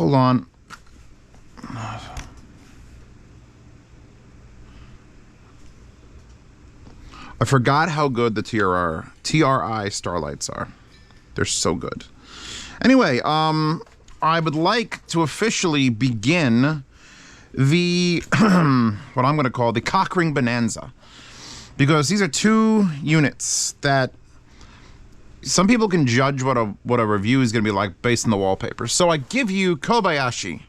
Hold on. I forgot how good the TRI Starlights are. They're so good. Anyway, I would like to officially begin the, what I'm going to call the Cockring Bonanza. Because these are two units that some people can judge what a review is going to be like based on the wallpaper. So I give you Kobayashi,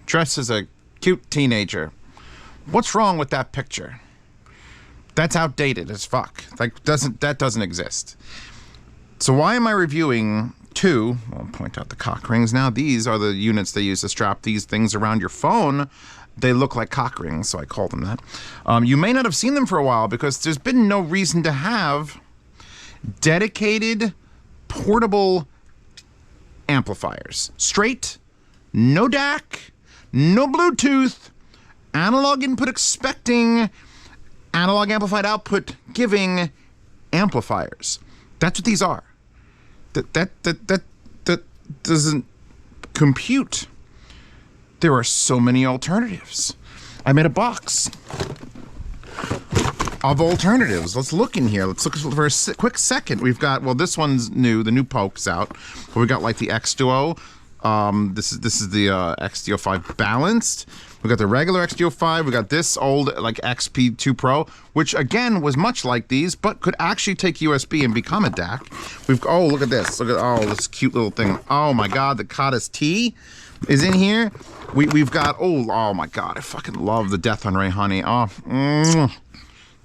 dressed as a cute teenager. What's wrong with that picture? That's outdated as fuck. Like, that doesn't exist. So why am I reviewing two? I'll point out the cock rings now. These are the units they use to strap these things around your phone. They look like cock rings, so I call them that. You may not have seen them for a while because there's been no reason to have dedicated portable amplifiers. Straight, no DAC, no Bluetooth, analog input expecting, analog amplified output giving amplifiers. That's what these are. That doesn't compute. There are so many alternatives. I made a box of alternatives. Let's look in here. Let's look for a quick second. We've got, well, this one's new. The new Poke's out. But we got like the X Duo. This is the XDO5 balanced. We got the regular XDO5. We got this old like XP2 Pro, which again was much like these, but could actually take USB and become a DAC. We've look at this. Look at this cute little thing. Oh my God, the Cottis T is in here. We've got oh my God, I fucking love the Death on Ray Honey. Is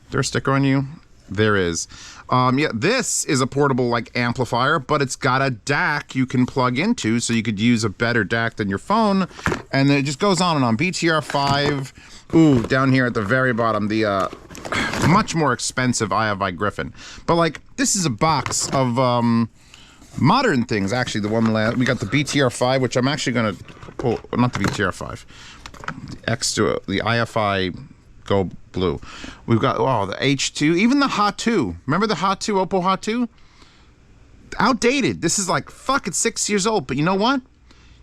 there a sticker on you? There is. Yeah, this is a portable like amplifier, but it's got a DAC you can plug into, so you could use a better DAC than your phone, and then it just goes on and on. BTR5. Ooh, down here at the very bottom, the much more expensive IFI Griffin. But like, this is a box of modern things. Actually, the one we got the BTR5, which I'm actually gonna pull. Not the BTR5. The IFI Go Blue. We've got the H2, even the Hot 2. Remember the Hot 2, Oppo Hot 2? Outdated. This is like, fuck, it's 6 years old. But you know what?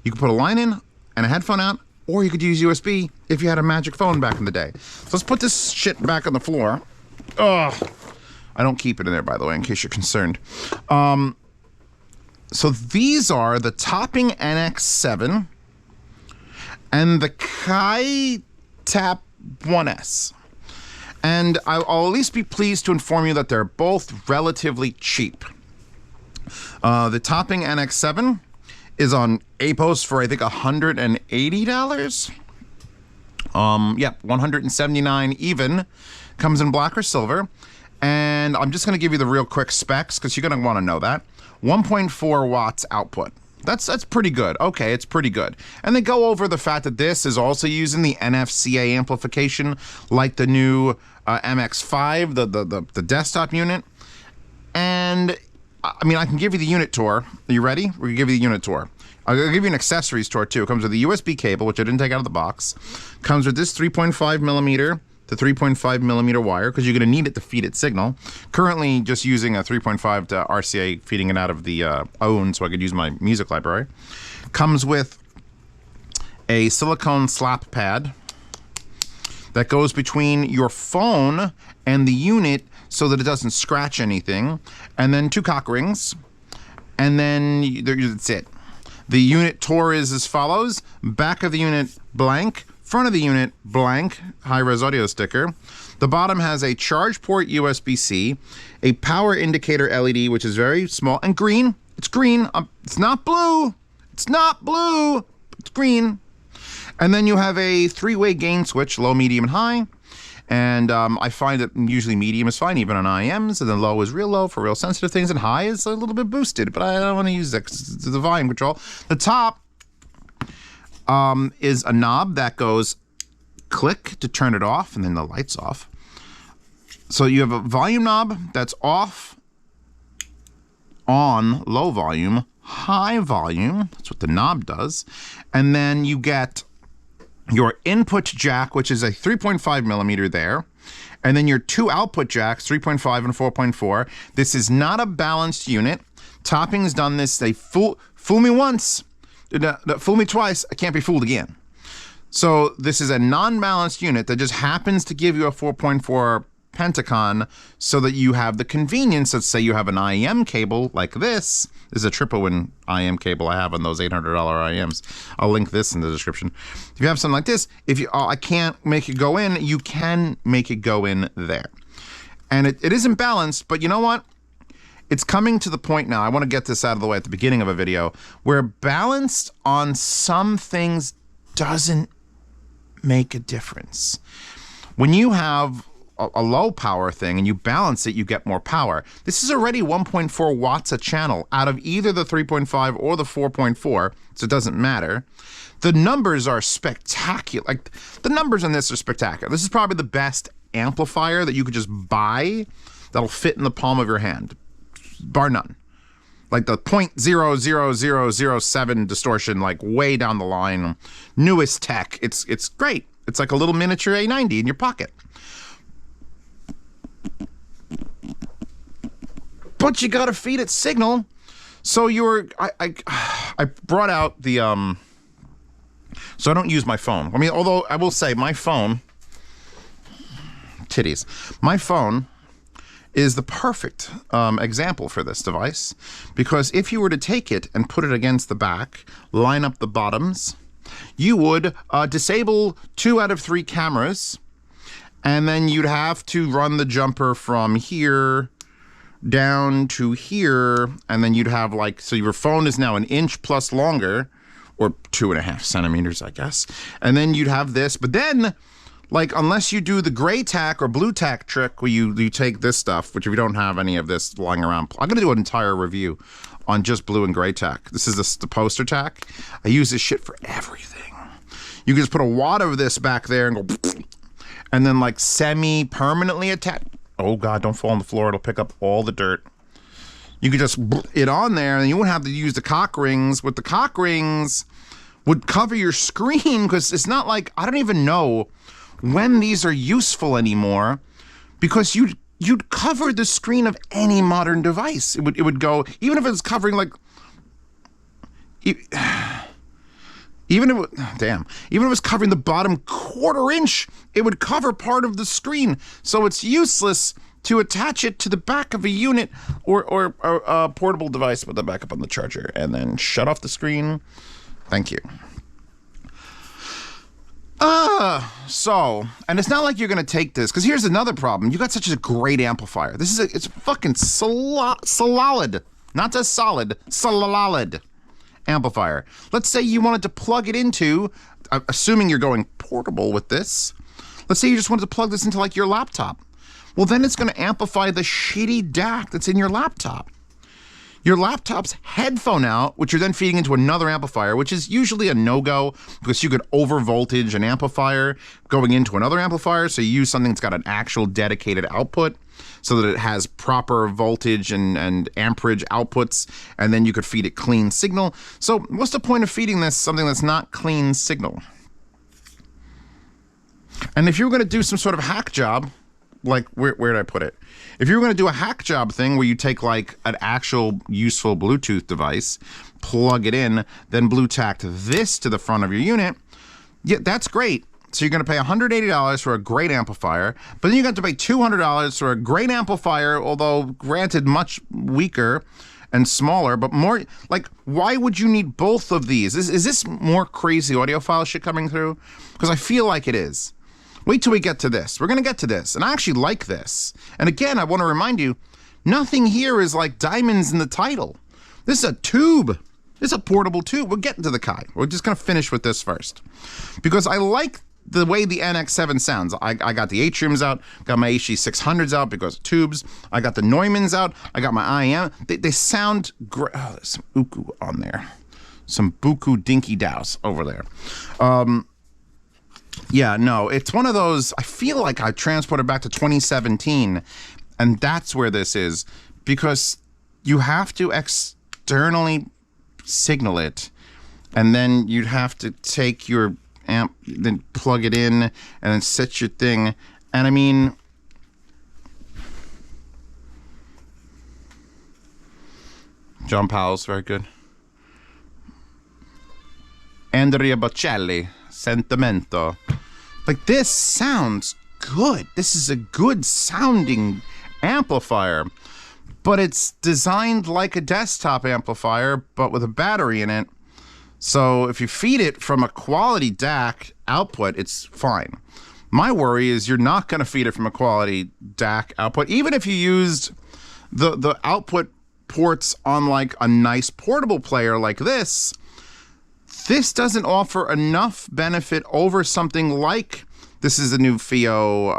You could put a line in and a headphone out, or you could use USB if you had a magic phone back in the day. So let's put this shit back on the floor. Ugh. I don't keep it in there, by the way, in case you're concerned. So these are the topping NX7 and the Kaei TAP-1s. And I'll at least be pleased to inform you that they're both relatively cheap. The topping NX7 is on APOS for I think $180. Yeah, $179 even. Comes in black or silver. And I'm just going to give you the real quick specs because you're going to want to know that. 1.4 watts output. That's pretty good. Okay, it's pretty good. And they go over the fact that this is also using the NFCA amplification like the new MX5, the desktop unit. And I mean, I can give you the unit tour. Are you ready? We're gonna give you the unit tour. I'll give you an accessories tour too. It comes with a USB cable, which I didn't take out of the box. Comes with this 3.5 millimeter to 3.5 millimeter wire, because you're going to need it to feed it signal. Currently just using a 3.5 to RCA, feeding it out of the OWN so I could use my music library. Comes with a silicone slap pad that goes between your phone and the unit so that it doesn't scratch anything. And then 2 cock rings. And then that's it. The unit tour is as follows. Back of the unit, blank. Front of the unit, blank, high-res audio sticker. The bottom has a charge port USB-C, a power indicator LED, which is very small, and green. It's green. It's not blue. It's not blue. It's green. And then you have a 3-way gain switch, low, medium, and high. And I find that usually medium is fine, even on IMs, and then low is real low for real sensitive things, and high is a little bit boosted, but I don't want to use that because it's the volume control. The top is a knob that goes click to turn it off, and then the light's off. So you have a volume knob that's off, on, low volume, high volume. That's what the knob does. And then you get your input jack, which is a 3.5 millimeter there. And then your 2 output jacks, 3.5 and 4.4. This is not a balanced unit. Topping's done this. They fool me once. fool me twice, I can't be fooled again. So this is a non-balanced unit that just happens to give you a 4.4 Pentacon so that you have the convenience. Let's say you have an IEM cable like this. This is a triple win IEM cable I have on those $800 IEMs. I'll link this in the description. If you have something like this, if you I can't make it go in, you can make it go in there. And it isn't balanced, but you know what? It's coming to the point now, I want to get this out of the way at the beginning of a video, where balanced on some things doesn't make a difference. When you have a low power thing and you balance it, you get more power. This is already 1.4 watts a channel out of either the 3.5 or the 4.4, so it doesn't matter. The numbers are spectacular. Like, the numbers on this are spectacular. This is probably the best amplifier that you could just buy that'll fit in the palm of your hand, bar none. Like the 0.00007 distortion, like way down the line, newest tech. It's great. It's like a little miniature A90 in your pocket. But you gotta feed it signal. So I brought out the so I don't use my phone. I mean, although I will say my phone, titties, my phone is the perfect example for this device, because if you were to take it and put it against the back, line up the bottoms, you would disable 2 out of 3 cameras, and then you'd have to run the jumper from here down to here, and then you'd have like, so your phone is now 1 inch plus longer, or 2.5 centimeters, I guess, and then you'd have this, but then, like, unless you do the gray tack or blue tack trick where you take this stuff, which if you don't have any of this lying around, I'm gonna do an entire review on just blue and gray tack. This is the poster tack. I use this shit for everything. You can just put a wad of this back there and go, and then like semi-permanently attach. Oh God, don't fall on the floor. It'll pick up all the dirt. You could just it on there and you wouldn't have to use the cock rings. With the cock rings would cover your screen, because it's not like, I don't even know when these are useful anymore, because you'd cover the screen of any modern device. It would go, even if it's covering like, even if it was covering the bottom 1/4 inch, it would cover part of the screen. So it's useless to attach it to the back of a unit or a portable device with the backup on the charger and then shut off the screen. Thank you. So, and it's not like you're gonna take this, because here's another problem. You got such a great amplifier. This is it's fucking solid, not just solid, solid amplifier. Let's say you wanted to plug it into, assuming you're going portable with this, let's say you just wanted to plug this into like your laptop. Well, then it's gonna amplify the shitty DAC that's in your laptop. Your laptop's headphone out, which you're then feeding into another amplifier, which is usually a no-go, because you could over-voltage an amplifier going into another amplifier, so you use something that's got an actual dedicated output so that it has proper voltage and amperage outputs, and then you could feed it clean signal. So what's the point of feeding this something that's not clean signal? And if you were gonna do some sort of hack job, like, where did I put it? If you were going to do a hack job thing where you take like an actual useful Bluetooth device, plug it in, then blue tacked this to the front of your unit, yeah, that's great. So you're going to pay $180 for a great amplifier, but then you got to pay $200 for a great amplifier, although granted much weaker and smaller, but more, like, why would you need both of these? Is this more crazy audiophile shit coming through? Because I feel like it is. Wait till we get to this. We're gonna get to this, and I actually like this. And again, I want to remind you, nothing here is like diamonds in the title. This is a tube. This is a portable tube. We're getting to the Kai. We're just gonna finish with this first, because I like the way the NX7 sounds. I got the Atriums out, got my HG600s out because of tubes. I got the Neumanns out. I got my IM. They sound great. Oh, there's some uku on there. Some buku dinky douse over there. Yeah, no, it's one of those, I feel like I transported back to 2017, and that's where this is, because you have to externally signal it, and then you'd have to take your amp, then plug it in, and then set your thing, and I mean, John Powell's very good. Andrea Bocelli, Sentimento. Like, this sounds good. This is a good sounding amplifier, but it's designed like a desktop amplifier, but with a battery in it. So if you feed it from a quality DAC output, it's fine. My worry is you're not going to feed it from a quality DAC output. Even if you used the output ports on like a nice portable player like this doesn't offer enough benefit over something like, this is the new FIO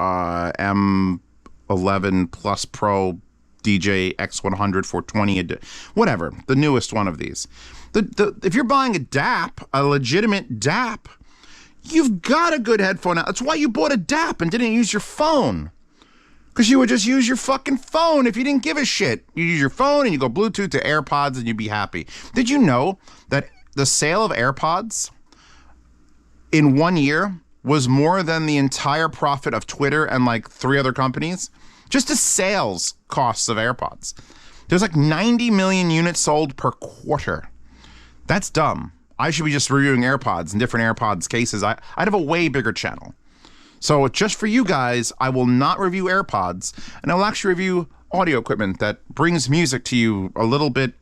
M11 Plus Pro DJ X100 420, whatever, the newest one of these. If you're buying a DAP, a legitimate DAP, you've got a good headphone out. That's why you bought a DAP and didn't use your phone. Because you would just use your fucking phone if you didn't give a shit. You use your phone and you go Bluetooth to AirPods and you'd be happy. Did you know that the sale of AirPods in 1 year was more than the entire profit of Twitter and like 3 other companies? Just the sales costs of AirPods. There's like 90 million units sold per quarter. That's dumb. I should be just reviewing AirPods and different AirPods cases. I'd have a way bigger channel. So just for you guys, I will not review AirPods, and I'll actually review audio equipment that brings music to you a little bit.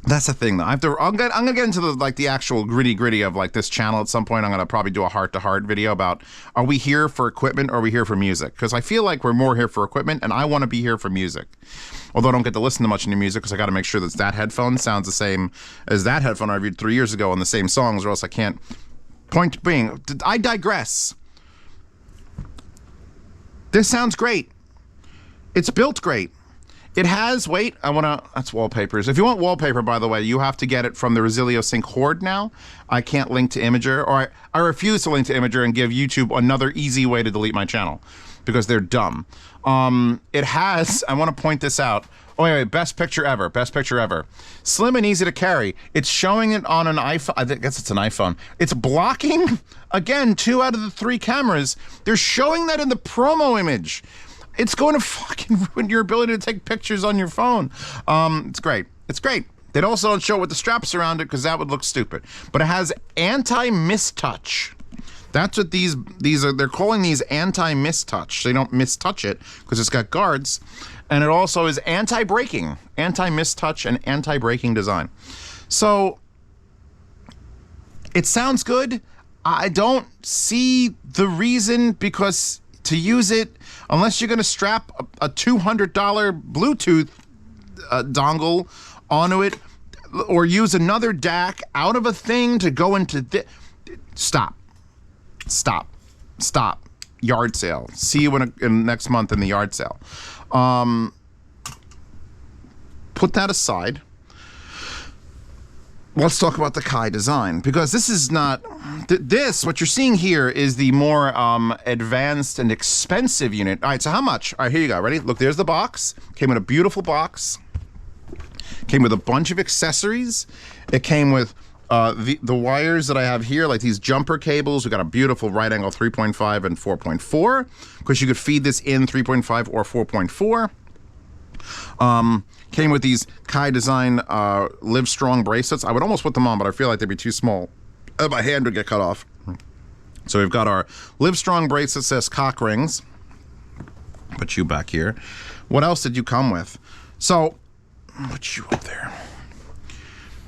That's the thing, though. I'm gonna get into the actual gritty of like this channel at some point. I'm gonna probably do a heart-to-heart video about, are we here for equipment or are we here for music? Because I feel like we're more here for equipment, and I want to be here for music. Although I don't get to listen to much new music because I got to make sure that headphone sounds the same as that headphone I reviewed 3 years ago on the same songs, or else I can't. Point being, I digress. This sounds great. It's built great. It has, that's wallpapers. If you want wallpaper, by the way, you have to get it from the Resilio Sync Horde now. I can't link to Imager, or I refuse to link to Imager and give YouTube another easy way to delete my channel because they're dumb. It has, I want to point this out. Oh, wait, best picture ever. Slim and easy to carry. It's showing it on an iPhone. I guess it's an iPhone. It's blocking, again, 2 out of the 3 cameras. They're showing that in the promo image. It's going to fucking ruin your ability to take pictures on your phone. It's great. It's great. They also don't show it with the straps around it because that would look stupid. But it has anti-mistouch. That's what these are. They're calling these anti-mistouch. They don't mistouch it because it's got guards. And it also is anti-braking, anti-mistouch and anti-braking design. So it sounds good. I don't see the reason, because to use it, unless you're going to strap a $200 Bluetooth dongle onto it, or use another DAC out of a thing to go into Stop. Yard sale. See you in next month in the yard sale. Put that aside. Let's talk about the Kaei design, because this is not, what you're seeing here is the more advanced and expensive unit. All right, so how much? All right, here you go. Ready? Look, there's the box. Came with a beautiful box. Came with a bunch of accessories. It came with the wires that I have here, like these jumper cables. We got a beautiful right angle 3.5 and 4.4, because you could feed this in 3.5 or 4.4. Came with these Kaei Design Live Strong bracelets. I would almost put them on, but I feel like they'd be too small. My hand would get cut off. So we've got our Live Strong bracelet, says cock rings. Put you back here. What else did you come with? So, put you up there.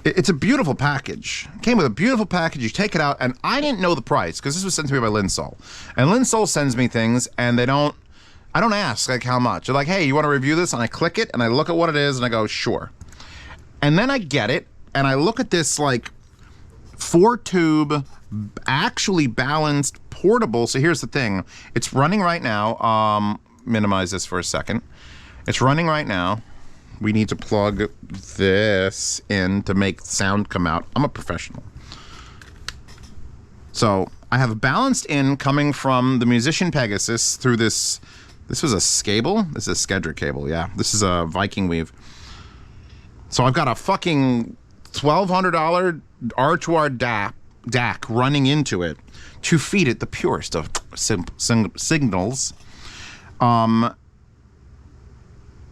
It's a beautiful package. It came with a beautiful package. You take it out, and I didn't know the price because this was sent to me by Linsol. And Linsol sends me things, and I don't ask like how much. They're like, hey, you want to review this? And I click it, and I look at what it is, and I go, sure. And then I get it, and I look at this like 4-tube, actually balanced, portable. So here's the thing. It's running right now. Minimize this for a second. It's running right now. We need to plug this in to make sound come out. I'm a professional. So I have a balanced in coming from the Musician Pegasus through this. This was a cable. This is a Skedrick cable. Yeah, this is a Viking Weave. So I've got a fucking $1,200 R2R DAC running into it to feed it the purest of signals.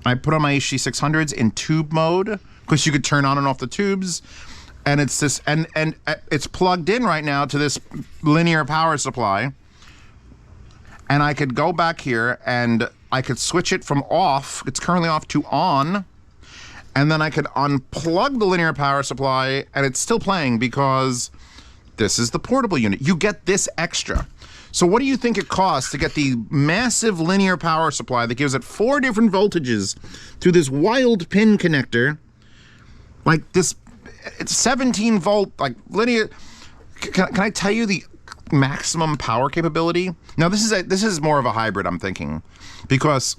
I put on my HD600s in tube mode because you could turn on and off the tubes. and it's this, and it's plugged in right now to this linear power supply. And I could go back here and I could switch it from off, it's currently off, to on. And then I could unplug the linear power supply and it's still playing because this is the portable unit. You get this extra. So what do you think it costs to get the massive linear power supply that gives it 4 different voltages through this wild pin connector? Like this, it's 17 volt, like linear. Can I tell you the maximum power capability? Now this is more of a hybrid, I'm thinking, because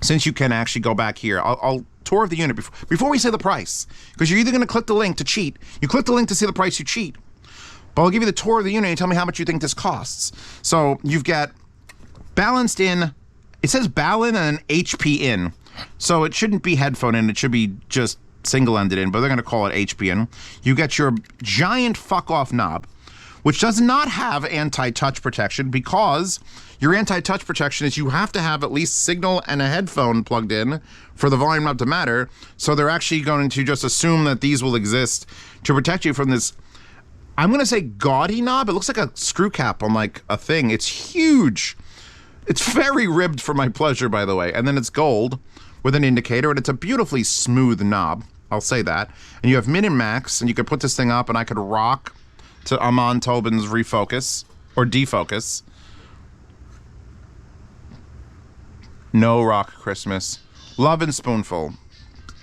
since you can actually go back here, I'll tour the unit before we say the price, because you're either going to click the link to cheat, you click the link to see the price, you cheat. But I'll give you the tour of the unit and tell me how much you think this costs. So you've got balanced in, it says BAL in and an HP in. So it shouldn't be headphone in, it should be just single-ended in, but they're gonna call it HP in. You get your giant fuck-off knob, which does not have anti-touch protection, because your anti-touch protection is you have to have at least signal and a headphone plugged in for the volume knob to matter. So they're actually going to just assume that these will exist to protect you from this, I'm gonna say gaudy knob. It looks like a screw cap on like a thing. It's huge. It's very ribbed for my pleasure, by the way. And then it's gold with an indicator, and it's a beautifully smooth knob. I'll say that. And you have min and max, and you could put this thing up and I could rock to Amon Tobin's refocus or defocus. No Rock Christmas. Love and Spoonful.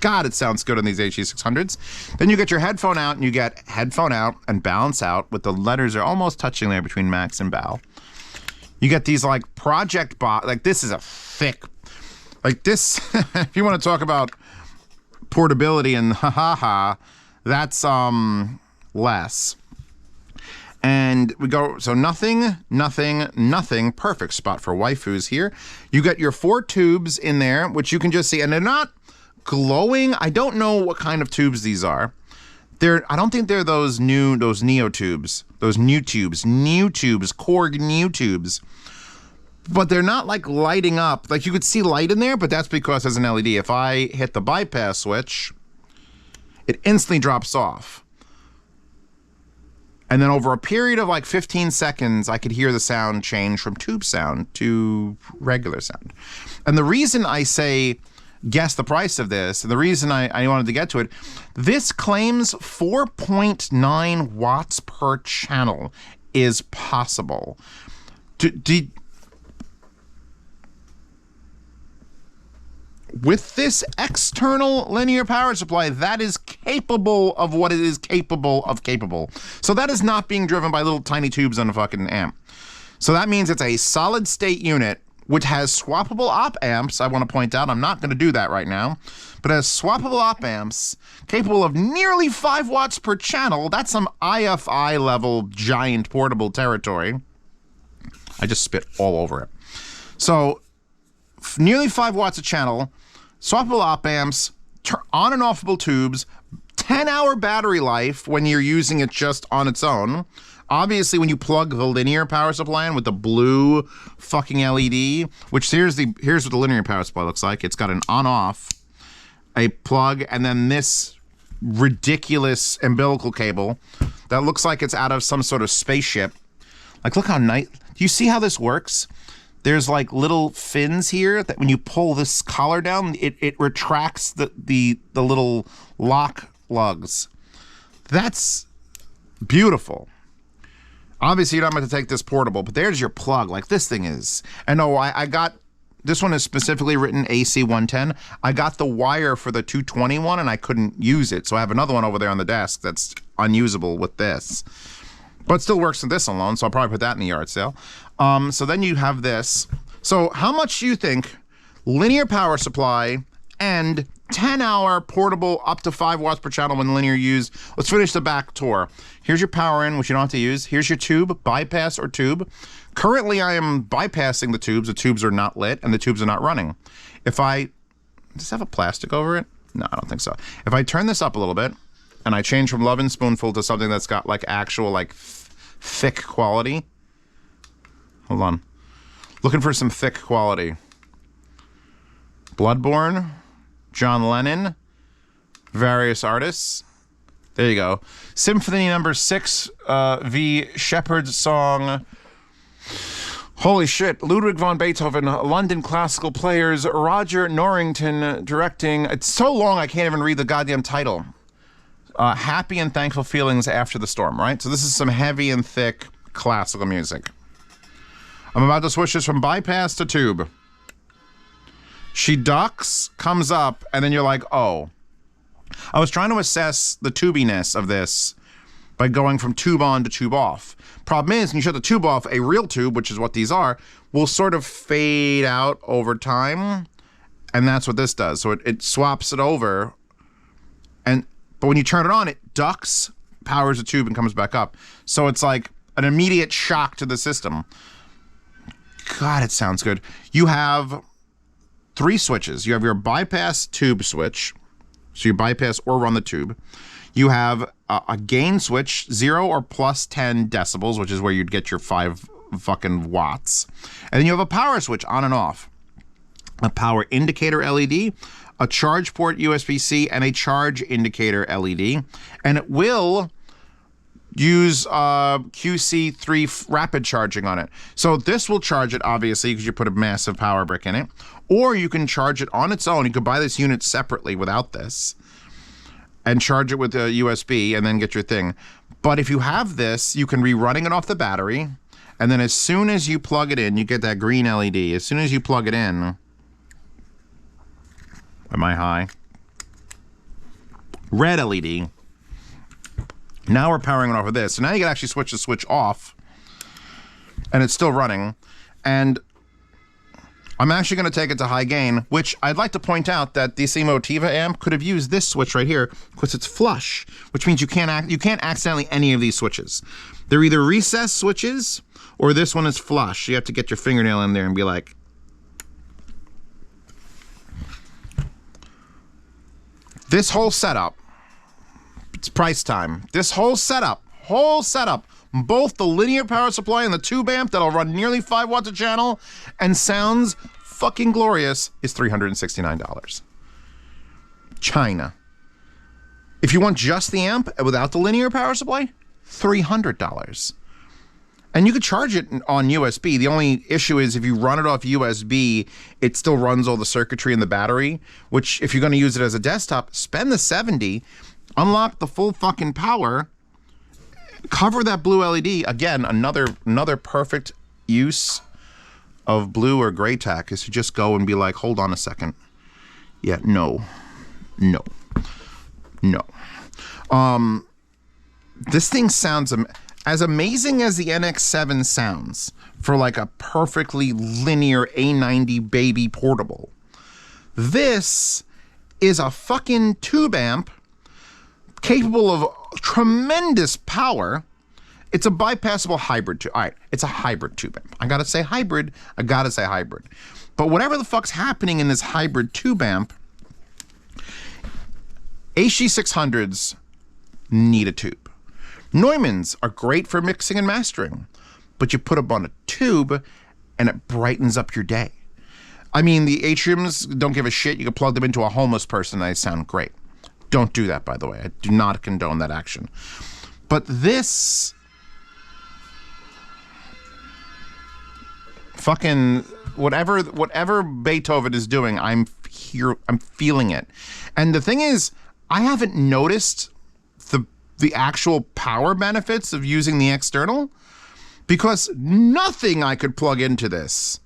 God, it sounds good on these HE600s. Then you get your headphone out, and you get headphone out and balance out, with the letters are almost touching there between max and BAL. You get these like project box, like this is a thick, like this, if you want to talk about portability and that's less. And we go, so nothing, perfect spot for waifus here. You got your 4 tubes in there, which you can just see, and they're not glowing. I don't know what kind of tubes these are. I don't think they're those Neo tubes, those new tubes, Korg new tubes. But they're not like lighting up. Like you could see light in there, but that's because there's an LED. If I hit the bypass switch, it instantly drops off. And then over a period of like 15 seconds, I could hear the sound change from tube sound to regular sound. And the reason I say guess the price of this, and the reason I wanted to get to it, this claims 4.9 watts per channel is possible. With this external linear power supply, that is capable of what it is capable of. So that is not being driven by little tiny tubes on a fucking amp. So that means it's a solid state unit which has swappable op amps. I want to point out, I'm not going to do that right now, but has swappable op amps capable of nearly 5 watts per channel. That's some IFI level giant portable territory. I just spit all over it. So nearly 5 watts a channel, swappable op amps, on and offable tubes, 10-hour battery life when you're using it just on its own. Obviously, when you plug the linear power supply in with the blue fucking LED, which here's what the linear power supply looks like. It's got an on-off, a plug, and then this ridiculous umbilical cable that looks like it's out of some sort of spaceship. Like, look how nice. Do you see how this works? There's like little fins here that when you pull this collar down, it retracts the little lock lugs. That's beautiful. Obviously, you're not meant to take this portable, but there's your plug, like this thing is. And oh, I got, this one is specifically written AC 110. I got the wire for the 220 one, and I couldn't use it. So I have another one over there on the desk that's unusable with this. But it still works with this alone, so I'll probably put that in the yard sale. So then you have this. So how much do you think linear power supply and 10-hour portable up to 5 watts per channel when linear used? Let's finish the back tour. Here's your power in, which you don't have to use. Here's your tube, bypass or tube. Currently, I am bypassing the tubes. The tubes are not lit and the tubes are not running. If I, does this have a plastic over it? No, I don't think so. If I turn this up a little bit and I change from Love and Spoonful to something that's got like actual like thick quality. Hold on. Looking for some thick quality. Bloodborne, John Lennon, various artists. There you go. Symphony number 6, V. Shepherd's Song. Holy shit. Ludwig von Beethoven, London Classical Players, Roger Norrington directing. It's so long I can't even read the goddamn title. Happy and Thankful Feelings After the Storm, right? So this is some heavy and thick classical music. I'm about to switch this from bypass to tube. She ducks, comes up, and then you're like, oh. I was trying to assess the tubiness of this by going from tube on to tube off. Problem is, when you shut the tube off, a real tube, which is what these are, will sort of fade out over time. And that's what this does. So it swaps it over. But when you turn it on, it ducks, powers the tube, and comes back up. So it's like an immediate shock to the system. God, it sounds good. You have 3 switches. You have your bypass tube switch. So you bypass or run the tube. You have a gain switch, 0 or plus 10 decibels, which is where you'd get your 5 fucking watts. And then you have a power switch on and off. A power indicator LED, a charge port USB-C, and a charge indicator LED. And it will use QC3 rapid charging on it. So this will charge it, obviously, because you put a massive power brick in it. Or you can charge it on its own. You could buy this unit separately without this and charge it with a USB and then get your thing. But if you have this, you can be running it off the battery. And then as soon as you plug it in, you get that green LED. As soon as you plug it in, am I high? Red LED. Now we're powering it off of this. So now you can actually switch the switch off and it's still running. And I'm actually going to take it to high gain, which I'd like to point out that the Motiva amp could have used this switch right here because it's flush, which means you can't accidentally any of these switches. They're either recessed switches or this one is flush. You have to get your fingernail in there and be like, this whole setup, it's price time. This whole setup, both the linear power supply and the tube amp that'll run nearly 5 watts a channel and sounds fucking glorious, is $369. China. If you want just the amp without the linear power supply, $300. And you could charge it on USB. The only issue is if you run it off USB, it still runs all the circuitry in the battery, which if you're going to use it as a desktop, spend the $70, unlock the full fucking power, cover that blue LED. Again, another perfect use of blue or gray tack is to just go and be like, hold on a second. Yeah, no. This thing sounds as amazing as the NX7 sounds for like a perfectly linear A90 baby portable. This is a fucking tube amp capable of tremendous power. It's a bypassable hybrid tube. All right, it's a hybrid tube amp. I gotta say hybrid. But whatever the fuck's happening in this hybrid tube amp, HG600s need a tube. Neumanns are great for mixing and mastering, but you put them on a tube and it brightens up your day. I mean, the Atriums don't give a shit. You can plug them into a homeless person and they sound great. Don't do that, by the way. I do not condone that action. But this fucking whatever Beethoven is doing, I'm feeling it. And the thing is, I haven't noticed the actual power benefits of using the external because nothing I could plug into this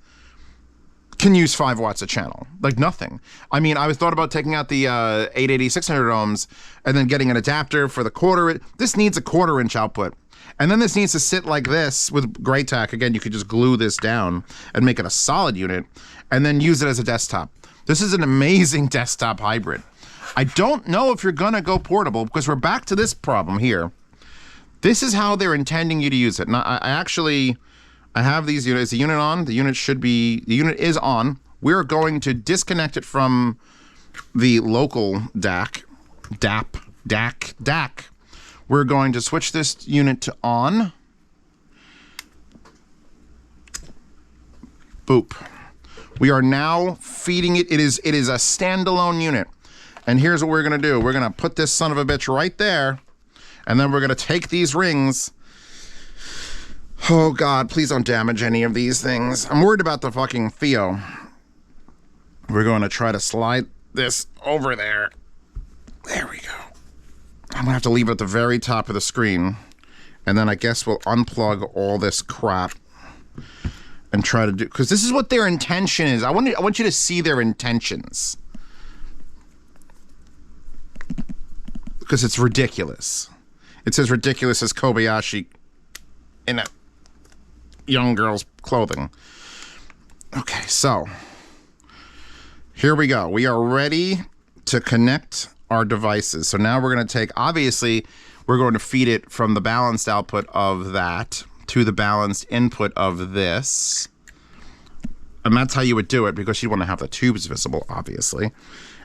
can use 5 watts a channel. Like nothing. I mean, I was thought about taking out the 880 600 ohms and then getting an adapter for the quarter. This needs a 1/4 inch output. And then this needs to sit like this with gray tack. Again, you could just glue this down and make it a solid unit and then use it as a desktop. This is an amazing desktop hybrid. I don't know if you're gonna go portable because we're back to this problem here. This is how they're intending you to use it. Now, I have these units. Is the unit on? The unit is on. We're going to disconnect it from the local DAC. We're going to switch this unit to on. Boop. We are now feeding it. It is a standalone unit. And here's what we're gonna do. We're gonna put this son of a bitch right there. And then we're going to take these rings. Oh, God, please don't damage any of these things. I'm worried about the fucking Theo. We're going to try to slide this over there. There we go. I'm going to have to leave it at the very top of the screen. And then I guess we'll unplug all this crap and try to do... Because this is what their intention is. I want you to see their intentions. Because it's ridiculous. It's as ridiculous as Kobayashi in a young girl's clothing. Okay, so here we go. We are ready to connect our devices. So now we're going to take, obviously, we're going to feed it from the balanced output of that to the balanced input of this. And that's how you would do it, because you want to have the tubes visible, obviously.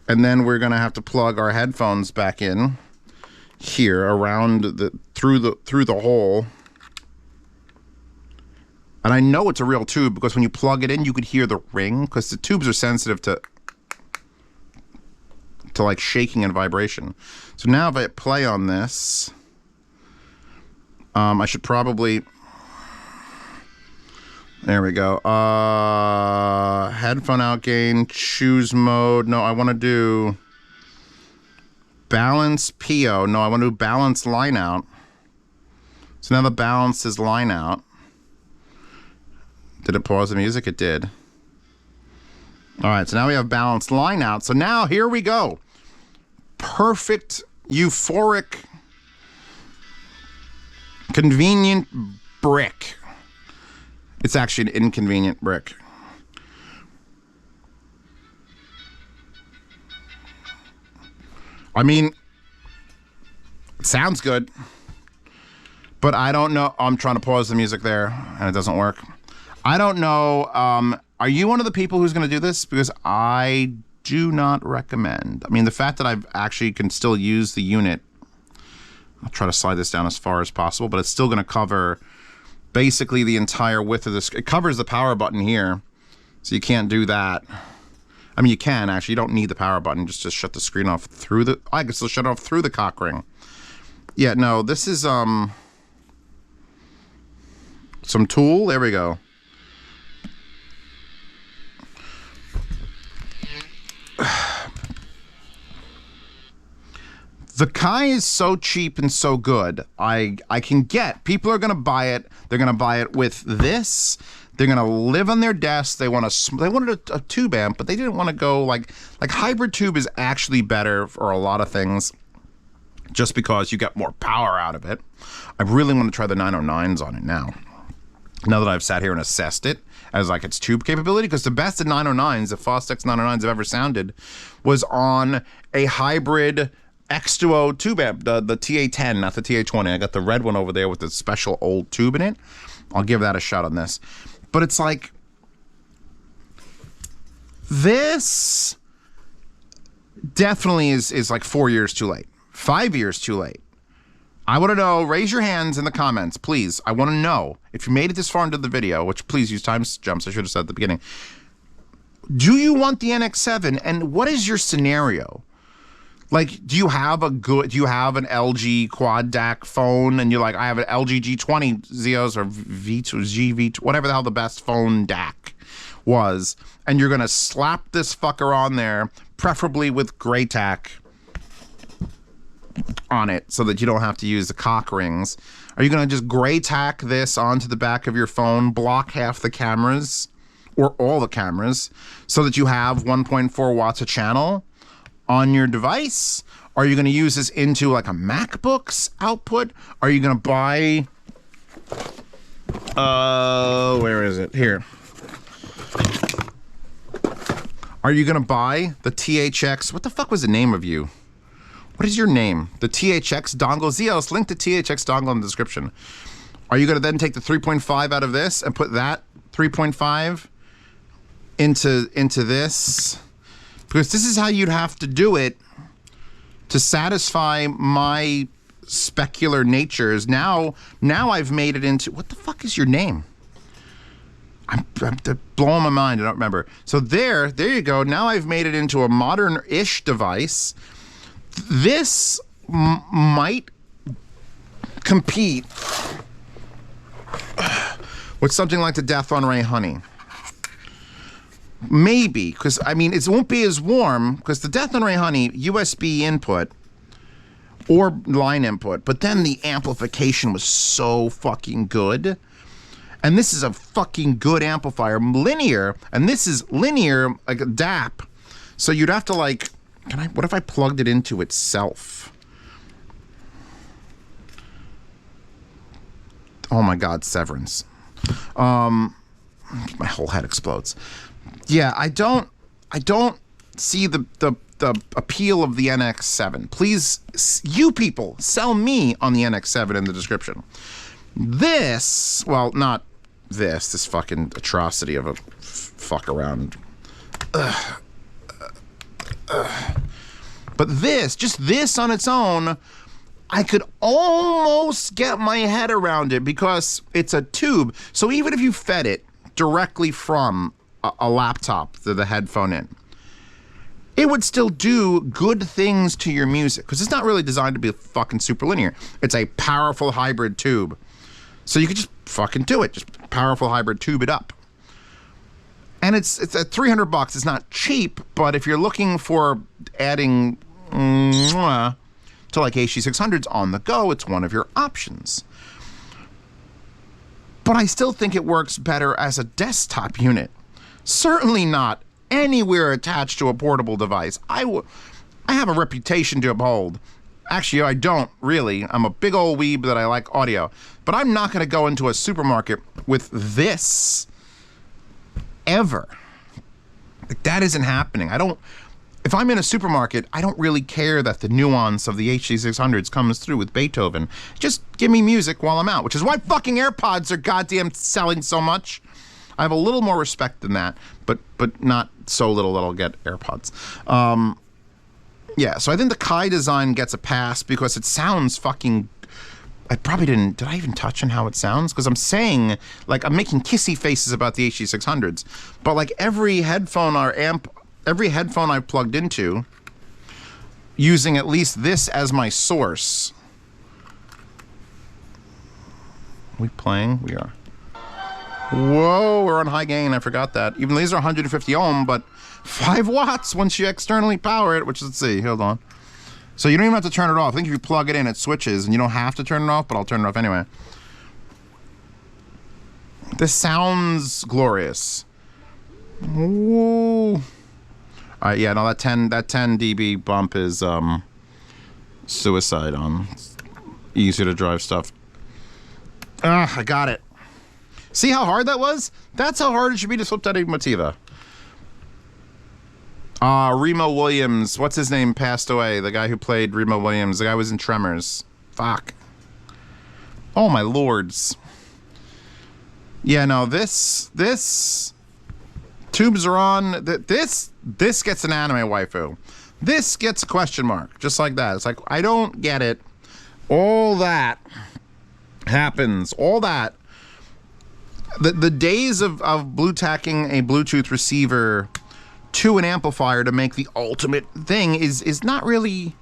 And then we're going to have to plug our headphones back in here around the through the hole. And I know it's a real tube because when you plug it in, you could hear the ring, because the tubes are sensitive to like shaking and vibration. So now if I hit play on this, I should probably, there we go. Headphone out gain, choose mode. No, I want to do balance PO. No, I want to do balance line out. So now the balance is line out. Did it pause the music? It did. All right, so now we have balanced line out. So now here we go. Perfect, euphoric, convenient brick. It's actually an inconvenient brick. I mean, it sounds good, but I don't know. I'm trying to pause the music there, and it doesn't work. I don't know. Are you one of the people who's going to do this? Because I do not recommend. I mean, the fact that I actually can still use the unit. I'll try to slide this down as far as possible, but it's still going to cover basically the entire width of this. It covers the power button here, so you can't do that. I mean, you can actually. You don't need the power button. Just shut the screen off through the. I can still shut it off through the cock ring. Yeah, no, this is some tool. There we go. The Kaei is so cheap and so good. I can get, people are going to buy it. They're going to buy it with this. They're going to live on their desk. They wanted a tube amp, but they didn't want to go like hybrid tube is actually better for a lot of things just because you get more power out of it. I really want to try the 909s on it now that I've sat here and assessed it as like its tube capability, because the best of 909s, the Fostex 909s have ever sounded, was on a hybrid X2O tube amp, the TA10, not the TA20. I got the red one over there with the special old tube in it. I'll give that a shot on this. But it's like, this definitely is like 4 years too late, 5 years too late. I want to know, raise your hands in the comments, please. I want to know, if you made it this far into the video, which please use time jumps, I should have said at the beginning. Do you want the NX7, and what is your scenario? Like, do you have an LG quad DAC phone, and you're like, I have an LG G20 Zeos or V2, GV, whatever the hell the best phone DAC was, and you're going to slap this fucker on there, preferably with gray tack on it so that you don't have to use the cock rings. Are you going to just gray tack this onto the back of your phone, block half the cameras or all the cameras so that you have 1.4 watts a channel on your device? Are you going to use this into like a MacBook's output? Are you going to buy where is it? Here. Are you going to buy the THX? What the fuck was the name of you? What is your name? The THX dongle. Zeos, link to THX dongle in the description. Are you going to then take the 3.5 out of this and put that 3.5 into this? Because this is how you'd have to do it to satisfy my specular natures. Now I've made it into, what the fuck is your name? I'm blowing my mind. I don't remember. So there you go. Now I've made it into a modern-ish device. This might compete with something like the Death on Ray Honey. Maybe, because, I mean, it won't be as warm, because the Death on Ray Honey, USB input, or line input, but then the amplification was so fucking good. And this is a fucking good amplifier, linear, and this is linear, like a DAP. So you'd have to, like, what if I plugged it into itself? Oh my God, Severance. My whole head explodes. Yeah, I don't see the appeal of the NX7. Please, you people, sell me on the NX7 in the description. This, well, not this fucking atrocity of a fuck around. But this, just this on its own, I could almost get my head around it because it's a tube. So even if you fed it directly from a laptop to the headphone in, it would still do good things to your music because it's not really designed to be fucking super linear. It's a powerful hybrid tube. So you could just fucking do it. Just powerful hybrid tube it up. And it's at $300. It's not cheap, but if you're looking for adding to like HD600s on the go, it's one of your options. But I still think it works better as a desktop unit. Certainly not anywhere attached to a portable device. I have a reputation to uphold. Actually, I don't really. I'm a big old weeb that I like audio. But I'm not going to go into a supermarket with this ever. Like, that isn't happening. If I'm in a supermarket, I don't really care that the nuance of the HD600s comes through with Beethoven. Just give me music while I'm out, which is why fucking AirPods are goddamn selling so much. I have a little more respect than that, but not so little that I'll get AirPods. Yeah, so I think the Kaei design gets a pass because it sounds fucking... I probably didn't... Did I even touch on how it sounds? Because I'm saying, like, I'm making kissy faces about the HD600s, but like every headphone or amp... Every headphone I've plugged into, using at least this as my source. Are we playing? We are. Whoa, we're on high gain. I forgot that. Even these are 150 ohm, but 5 watts once you externally power it, which, let's see, hold on. So you don't even have to turn it off. I think if you plug it in, it switches, and you don't have to turn it off, but I'll turn it off anyway. This sounds glorious. Whoa. Yeah, no, that 10 dB bump is suicide on easier to drive stuff. I got it. See how hard that was? That's how hard it should be to flip that Motiva. Remo Williams, what's his name, passed away. The guy who played Remo Williams. The guy was in Tremors. Fuck. Oh my lords. Yeah, no, this tubes are on. This gets an anime waifu. This gets a question mark, just like that. It's like, I don't get it. All that happens. All that. The days of blue tacking a Bluetooth receiver to an amplifier to make the ultimate thing is not really...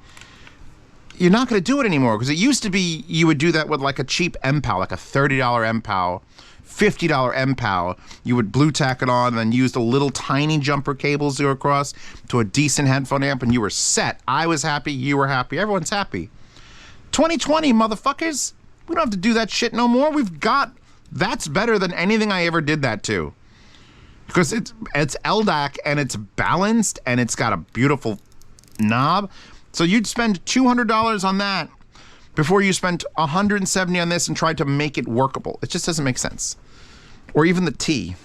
You're not going to do it anymore, because it used to be you would do that with like a cheap MPOW, like a $30 MPOW, $50 MPOW. You would blue tack it on and then use the little tiny jumper cables to go across to a decent headphone amp, and you were set. I was happy, you were happy, everyone's happy. 2020, motherfuckers. We don't have to do that shit no more. We've got... That's better than anything I ever did that to. Because it's LDAC and it's balanced and it's got a beautiful knob. So you'd spend $200 on that before you spent $170 on this and tried to make it workable. It just doesn't make sense. Or even the T.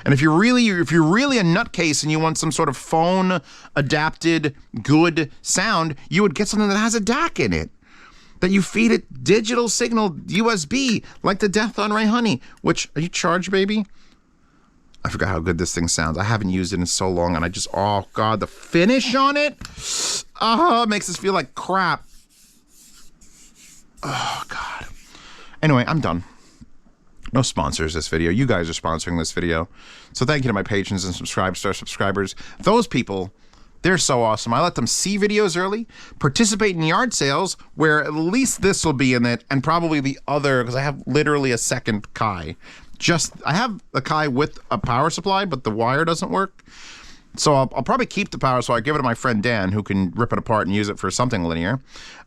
And if you're really a nutcase and you want some sort of phone adapted good sound, you would get something that has a DAC in it. That you feed it digital signal USB, like the Death on Ray Honey, which, are you charged, baby? I forgot how good this thing sounds. I haven't used it in so long, and I just, oh God, the finish on it, it makes us feel like crap. Oh God. Anyway, I'm done. No sponsors this video. You guys are sponsoring this video. So thank you to my patrons and subscribers. Those people They're so awesome. I let them see videos early, participate in yard sales, where at least this will be in it, and probably the other, because I have literally a second Kaei. I have a Kaei with a power supply, but the wire doesn't work. So I'll probably keep the power supply, give it to my friend Dan, who can rip it apart and use it for something linear.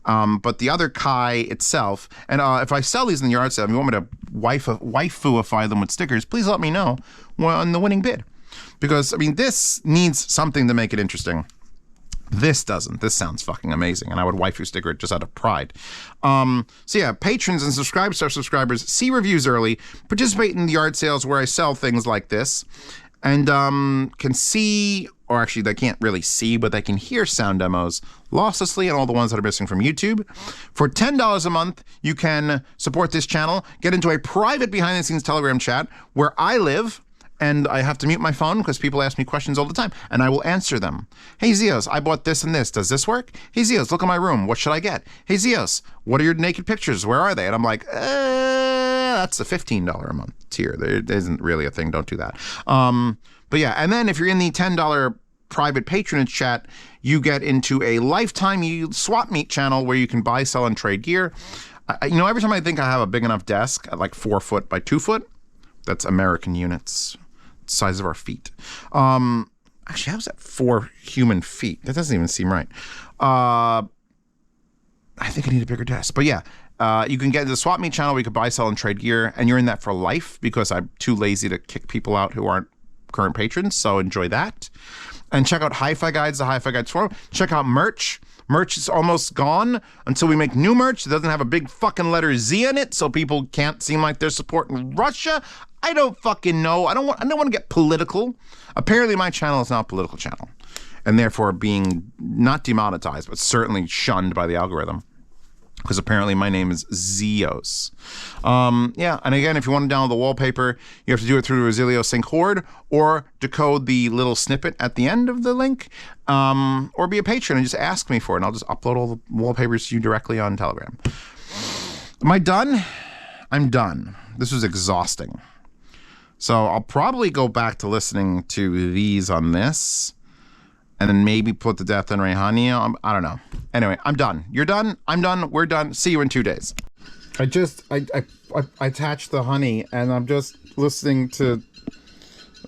But the other Kaei itself, and if I sell these in the yard sale, if you want me to waifuify them with stickers, please let me know on the winning bid. Because, I mean, this needs something to make it interesting. This doesn't. This sounds fucking amazing, and I would waifu sticker it just out of pride. So yeah, patrons and subscribers see reviews early, participate in the yard sales where I sell things like this, and can see, or actually they can't really see, but they can hear sound demos losslessly and all the ones that are missing from YouTube. For $10 a month, you can support this channel, get into a private behind-the-scenes Telegram chat where I live, and I have to mute my phone because people ask me questions all the time, and I will answer them. Hey, Zeos, I bought this and this. Does this work? Hey, Zeos, look at my room. What should I get? Hey, Zeos, what are your naked pictures? Where are they? And I'm like, that's a $15 a month tier. There isn't really a thing. Don't do that. But yeah, and then if you're in the $10 private patronage chat, you get into a lifetime swap meet channel where you can buy, sell, and trade gear. You know, every time I think I have a big enough desk at like 4 foot by 2 foot, that's American units, size of our feet. Actually, how's that 4 human feet? That doesn't even seem right. I think I need a bigger desk. But yeah, you can get into the swap meet channel where you can buy, sell, and trade gear, and you're in that for life because I'm too lazy to kick people out who aren't current patrons, so enjoy that. And check out Hi-Fi Guides, the Hi-Fi Guides forum. Check out merch. Merch is almost gone until we make new merch. It doesn't have a big fucking letter Z in it, so people can't seem like they're supporting Russia. I don't fucking know. I don't want to get political. Apparently my channel is not a political channel, and therefore being not demonetized, but certainly shunned by the algorithm. Because apparently my name is Zeos. Yeah, and again, if you want to download the wallpaper, you have to do it through the Resilio Sync Horde, or decode the little snippet at the end of the link, or be a patron and just ask me for it, and I'll just upload all the wallpapers to you directly on Telegram. Am I done? I'm done. This was exhausting. So I'll probably go back to listening to these on this, and then maybe put the Death and Rehania. I don't know. Anyway, I'm done. You're done. I'm done. We're done. See you in 2 days. I attached the honey, and I'm just listening to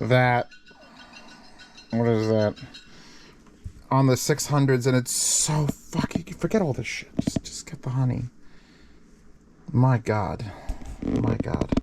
that. What is that? On the 600s, and it's so fucking. Forget all this shit. Just get the honey. My God. My God.